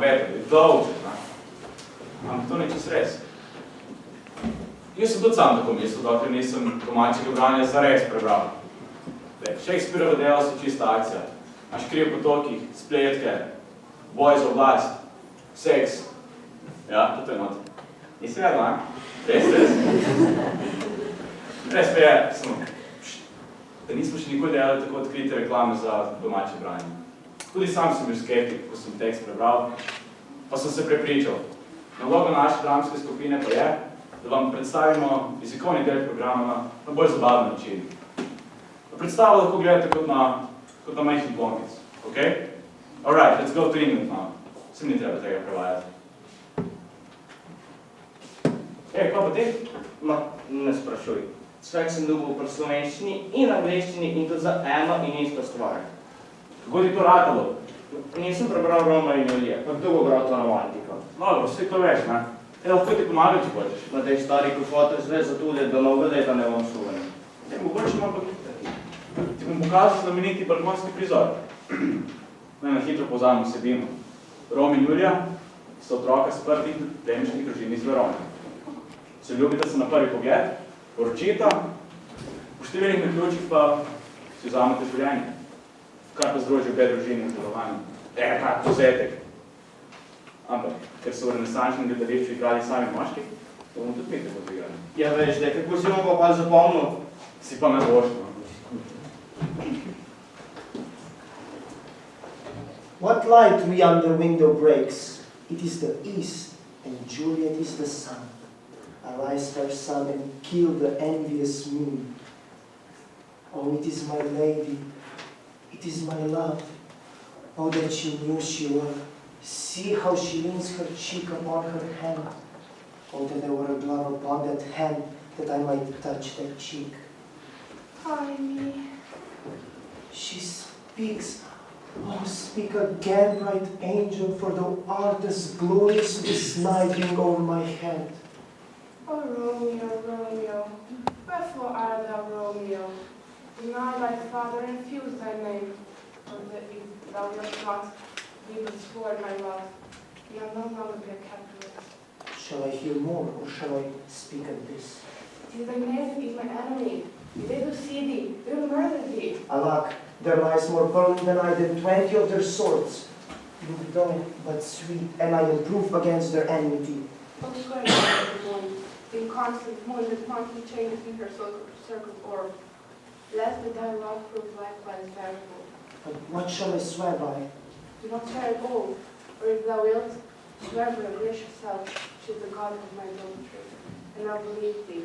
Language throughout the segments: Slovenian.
vedeli, dolgo, ampak to ni čas res. Jaz sem tudi sam tako mislil, dokler nisem domačega branja zares prebral. Shakespeareova dela so čista akcija. Naš kriv potokih, spletke, boj za oblast, seks. Ja, to je not. Nisi vedel, a? Res. Res pa je, da nismo še nikoli delali tako odkrite reklame za domače branje. Tudi sam sem bil skeptik, ko sem tekst prebral, pa sem se prepričal. Naloga naše dramske skupine pa je, da vam predstavimo jezikovni del programa na bolj zabaven način. Predstavo lahko gledate kot na majhni blonkic, ok? Alright, let's go to England now. Vsem ni treba tega prevajati. Kaj pa ti? Ma, ne sprašuj. Svek sem dobil pri slovenščini in angleščini in tudi za eno in isto stvar. Kako ti to ratalo? Nisem prebral Roma in Julija, pa kdo bo bral to romantiko? Dobro, vse to veš, ne? Lahko ti pomagam, če hočeš. Ma dej stari kofote zve zatulje, da novega leta ne bom suven. Mogoče imam pa ti bom pokazal znameniti balkonski prizor. Naj na hitro povzamem vsebino. Rom in Julija so otroka sprtih plemiških družin iz Verone. Se ljubite se na prvi pogled, poročita, po številnih naključjih pa si vzamete življenje. Kar pa združi obe družini v delovanju. Kak pozetek. Ampak, ker so v renesančnem gledališču igrali sami moški, to bomo tudi mi tako igrali. Ja veš, kako si bom pa zapomnil? Si pa me bošno. What light beyond the window breaks? It is the east, and Juliet is the sun. Arise, fair sun, and kill the envious moon. Oh, it is my lady, it is my love. Oh, that you knew she were. See how she leans her cheek upon her hand. Oh, that there were a glove upon that hand, that I might touch that cheek. Honey. She speaks. Oh, speak again, bright angel, for thou art as glorious this night being over my head. Oh, Romeo, Romeo, wherefore art thou Romeo? Deny thy father and refuse thy name, or that if thou wilt not, we will swear my love, and I'll no longer be a capitalist. Shall I hear more, or shall I speak of this? It is thy name that is my enemy. If they will see thee, they will murder thee. Alack, there lies more burning than I than 20 of their swords. Look dull, but sweet, and I am proof against their enmity. Oh, swear by the one, in constant moon that monthly changes in her circle orb, lest that thy love prove likewise variable. But what shall I swear by? Do not swear at all, or if thou wilt, swear by gracious self, she is the god of my idolatry, and I believe thee.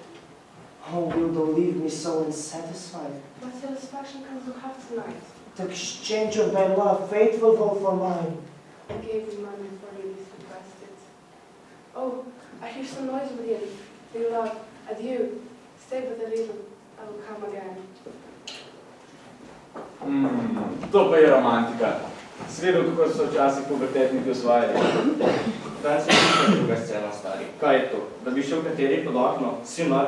How will thou leave me so unsatisfied? What satisfaction can you have tonight? The exchange of thy love, faithful though for mine. I gave thee money for you least requested. Oh, I hear some noise within. Dear love, adieu. Stay but a little, I will come again. To pa je romantika. Svedel, kako so včasih pubertetniki osvajali. Danes je tudi druga scena, stari. Kaj je to? Da bi šel kateri pod okno? Si mar?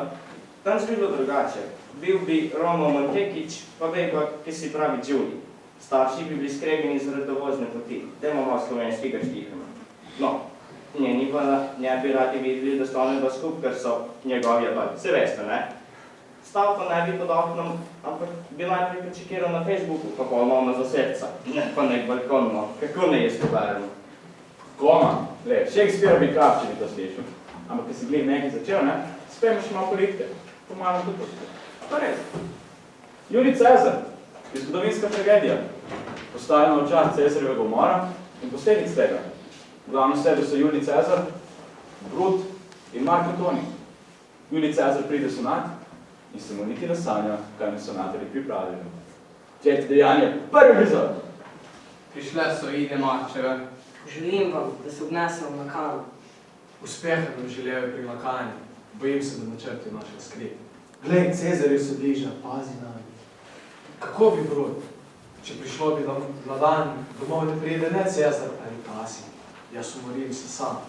Danes bi bilo drugače. Bil bi Romo Montekič, pa bejba, ki si pravi Đuli. Starši bi bili skregani zaradi dovozne poti. Dajmo malo slovenskega štihama. No, njeni pa ne bi radi videli, da staneva skup, ker so njegovi abali. Se veste, ne? Stav pa ne bi pod oknom, ampak bi najprej prečekiral na Facebooku, kako imamo za srca. Ne pa nek balkonno, kako ne jaz poberemo. Koma, Shakespeare bi krap, če bi to slišal. Ampak, ki si gled nekaj začel, ne? Spejmo še malo politike. To malo tudi politike. Pa res. Julij Cezar je zgodovinska tragedija. Postavljena v čas Cezarjevega umora in posledic tega. V glavnem sebi so Julij Cezar, Brut in Mark Antoni. Julij Cezar pride v sonat in se mu niti nasanja, kaj mi sonatorji pripravili. Četi dejanje, prvi prizor. Prišle so Ide Marčeve. Želim vam, da se obnesem v Makanu. Uspeha vam želel pri Makanju. Bojim se, da načrti naše skriti. Glej, Cezarju se bliža, pazi nami. Kako bi Brut, če prišlo bi na dan domov, da pride ne Cezar ali Kasi? Jaz umorim se sam.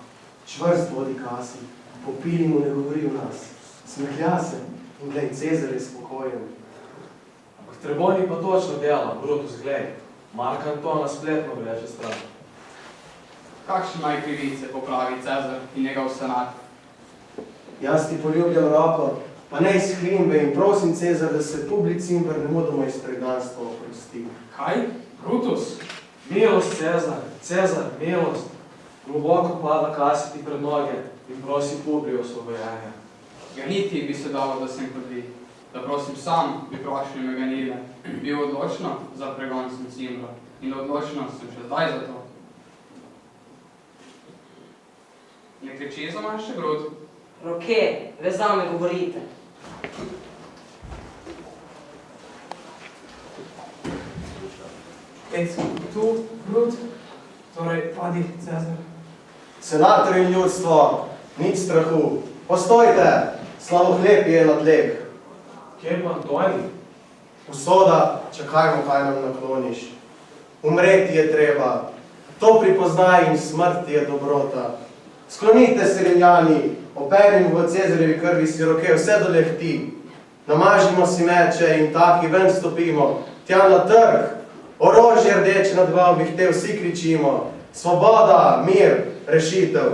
Čvrst vodi Kasi, popili mu ne govori v nas. Smehlja se in glej, Cezar je spokojen. Ampak Treboni pa točno dela, Brutus glej. Mark Antona spletno vreže stran. Kakšne naj krivice popravi Cezar in njegov senat? Jaz ti poljubljam roko, pa ne iz hrimbe in prosim, Cezar, da se publici Cimber nemudoma iz preganstva oprosti. Kaj? Brutus? Milost, Cezar, Cezar, milost. Globoko pada Kasiti pred noge in prosi Publijo osvobojenja. Ganiti bi se dalo, da sem kot vi. Da prosim sam bi prošli me ganile. Bil odločno za pregon sem Cimbra in odločno sem še zdaj za to. Ne kriči za manjše grud. Roke, vezame govorite. Tu, grud, torej padi, Cezar. Senator in ljudstvo, nič strahu. Postojte, slavohleb je na tleh. Kje pa Antoni? Usoda, čakajmo, kaj nam nakloniš. Umreti je treba. To pripoznaj in smrt je dobrota. Sklonite se, Rimljani, operimo v Cezarjevi krvi si roke vse do lehti. Namažimo si meče in taki ven stopimo, tja na trg. Orožje rdeče nad valbih te vsi kričimo. Svoboda, mir, rešitev.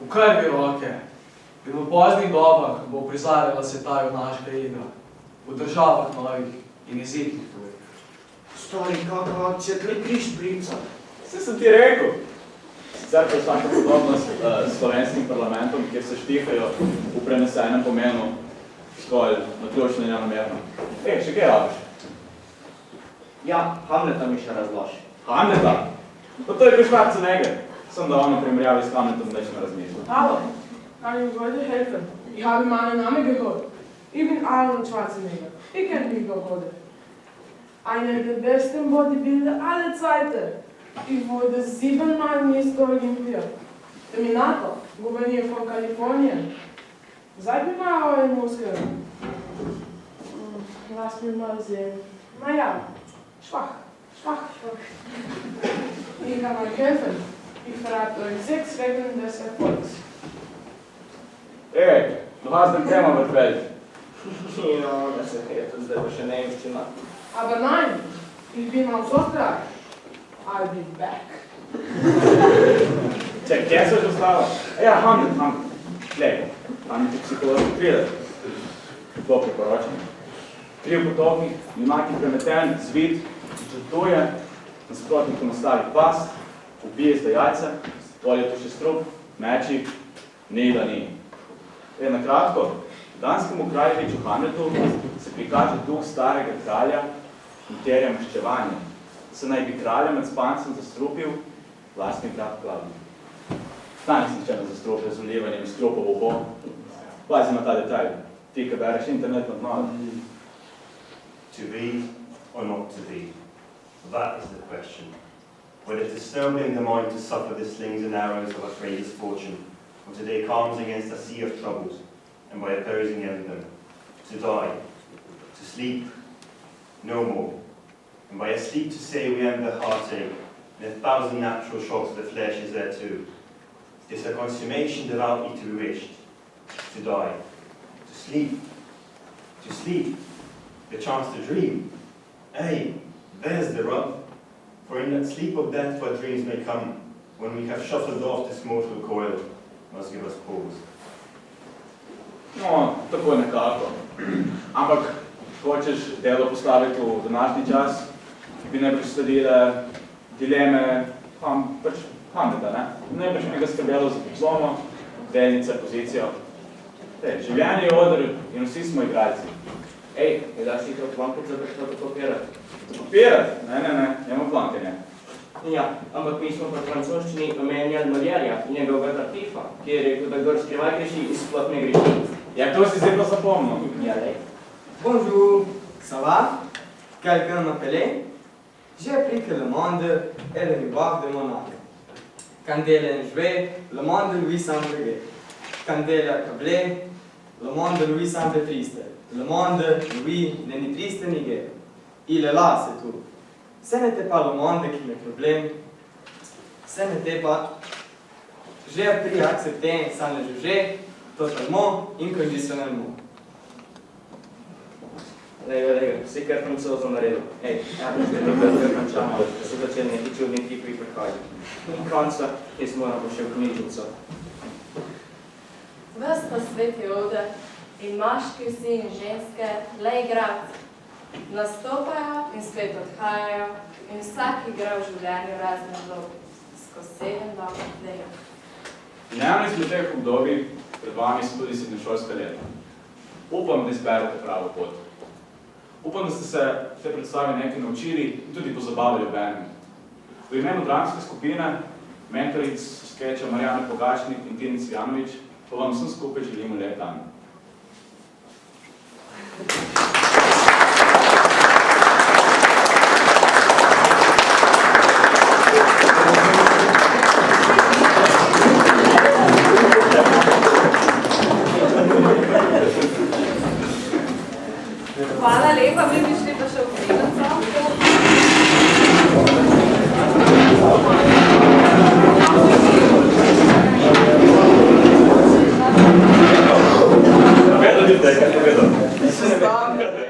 V krvi roke. In v poznih dobah bo prizarjala se ta junaška igra. V državah novih in jezikih tvojih. Stari, kakva akcija, kaj križ brica? Vse sem ti rekel. Sicer pa vsaka podobnost s slovenskim parlamentom, kjer se štihajo v prenesenem pomenu zgolj naključno in nenamerno. Še kaj rabiš? Ja, Hamleta mi še razloži. Hamleta? Pa to je prišvat za njega. Sem da ono primerjavi s Hamletom neč ne razmišljam. Hallo, kann ich euch heute helfen? Ich habe meinen Namen gehört. Ich bin Arnold Schwarzenegger. Ihr kennt mich doch, oder? Einer der besten Bodybuilder aller Zeiten. Ich wurde 7-mal Mr. Olympia. Terminator, Gouverneur von Kalifornien. Zeig mir mal eure Muskeln. Lass mich mal sehen. Naja, schwach. Ich kann euch helfen. Ich verrate euch 6 Regeln des Erfolgs. Ej, du hast den Thema verfällt. Ja, da se helfen, zdaj pa še nemščina. Aber nein, ich bin aus Österreich. I'll be back. Ček, kje se že ostala? Ja, Hamlet. Glej, Hamlet je psihološki thriller. To priporočam. Kriv potopnik, junak je premeten, zvit, žrtuje, nasprotniku nastavi past, ubije zdajalce, polje tu še strup, meči, ni da ni. Na kratko, danskemu kraljeviču Hamletu se prikaže duh starega kralja in terja maščevanje. Se naj bi kralja med spancem zastrupil vlastni brat Klavdij. Stani se ničena zastrupe z ulivanjem strupov v obo. Pazi na ta detalj. Ti, ki bereš internet nad malo. To be or not to be? That is the question. Whether to disturbing the mind to suffer the slings and arrows of outrageous fortune, or to lay calms against a sea of troubles, and by opposing them, to die, to sleep, no more, and by a sleep to say we end the heartache, and 1,000 natural shocks of the flesh is there too. It's a consummation devoutly to be wished, to die, to sleep, the chance to dream. Hey, there's the rub. For in that sleep of death where dreams may come, when we have shuffled off this mortal coil, must give us pause. No, tako nekako. Ampak, hočeš delo postaviti v današnji čas, bi najbrž sledile dileme Hamleta, ne? Najbrž bi ga skrbelo za diplomo, delnice, pozicijo. Življenje je oder in vsi smo igralci. Ej, ne daš ti to planko za kopirati? Kopirati? Ne, imamo plankanje. Ja, ampak mi smo pa francoščini omenjali Molièrja in njegovega Tartifa, ki je rekel, da kdor skrivaj greši, sploh ne greši. Ja, to si zdaj pa zapomnil. Ja, lej. Bonjour, ça va? Quelqu'un m'appelait? J'ai appris que le monde est le miroir de mon âme. Quand elle est jouée, le monde lui semble gai. Quand elle est accablée, le monde lui semble triste. Le monde, lui, n'est ni triste ni gai. Il est là, c'est tout. Ce n'était pas le monde qui me problème. Ce n'était pas... J'ai appris à accepter sans le juger, totalement, inconditionnellement. Lega, si kar francozom naredil. Ej, ja, zdaj končamo, da so začeli neki čudni tipi kaj. In konca, jaz moram še v knjižnico. Ves pa svet je oder in moški vsi in ženske le igrat. Nastopajo in spet odhajajo in vsak igra v življenju razne vloge. Skozi 7 dobrih let. In eno izmed teh obdobij pred vami so tudi srednješolska leta. Upam, da izberete pravo pot. Upam, da ste se te predstave nekaj naučili in tudi pozabavili ob enem. V imenu dramske skupine, mentoric skeča Marjana Pogačnik in Tine Cvjanović, pa vam vsem skupaj želimo lep dan. Hvala lepa, mi bi šli pa še v knjižnico. Vedo, ljudje, kaj povedal?